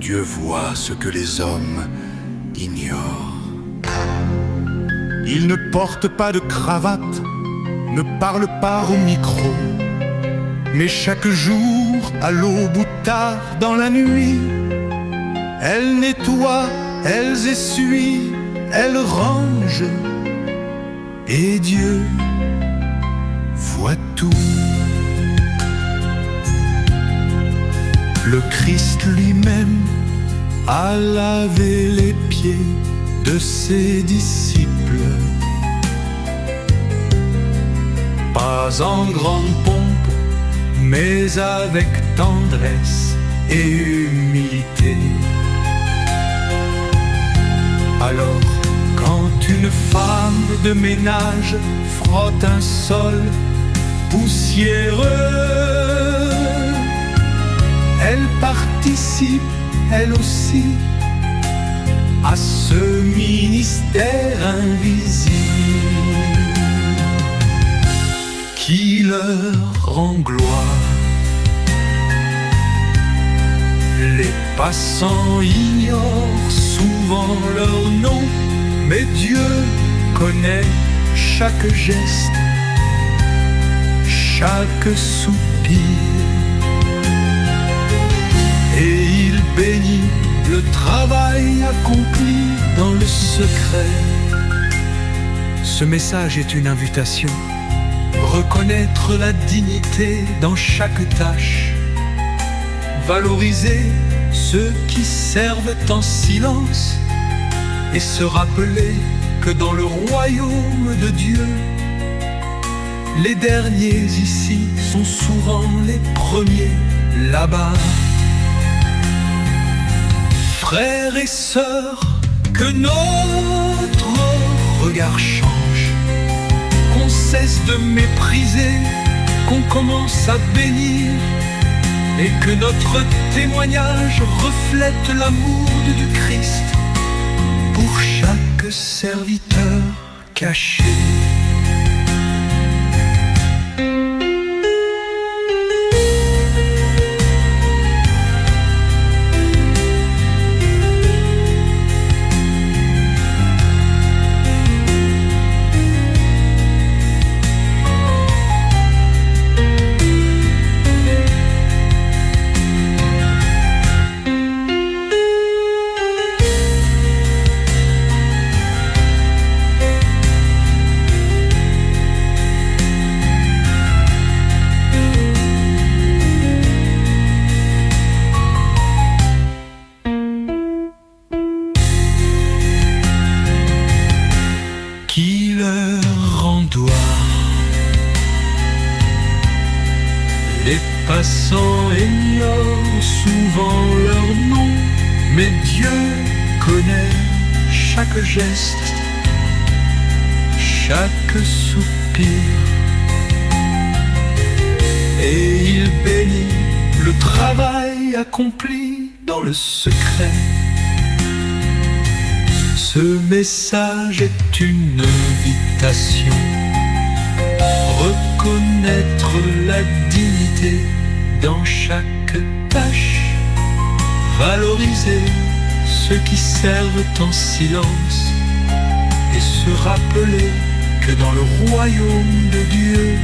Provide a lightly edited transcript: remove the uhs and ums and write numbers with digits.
Dieu voit ce que les hommes ignorent. Il ne porte pas de cravate, ne parle pas au micro, mais chaque jour, à l'aube ou tard dans la nuit, elles nettoient, elles essuient, elles rangent, et Dieu voit tout. Le Christ lui-même a lavé les pieds de ses disciples, pas en grande pompe, mais avec tendresse et humilité. Alors, quand une femme de ménage frotte un sol poussiéreux, elle participe, elle aussi, à ce ministère invisible qui leur rend gloire. Les passants ignorent souvent leur nom, mais Dieu connaît chaque geste, chaque soupir. Et il bénit le travail accompli dans le secret. Ce message est une invitation. Reconnaître la dignité dans chaque tâche. Valoriser ceux qui servent en silence. Et se rappeler que dans le royaume de Dieu, les derniers ici sont souvent les premiers là-bas. Frères et sœurs, que notre regard change, qu'on cesse de mépriser, qu'on commence à bénir, et que notre témoignage reflète l'amour du Christ pour chaque serviteur caché. Qui leur rend gloire. Les passants ignorent souvent leur nom, mais Dieu connaît chaque geste, chaque soupir. Et il bénit le travail accompli dans le secret. Ce message est une invitation. Reconnaître la dignité dans chaque tâche. Valoriser ceux qui servent en silence. Et se rappeler que dans le royaume de Dieu,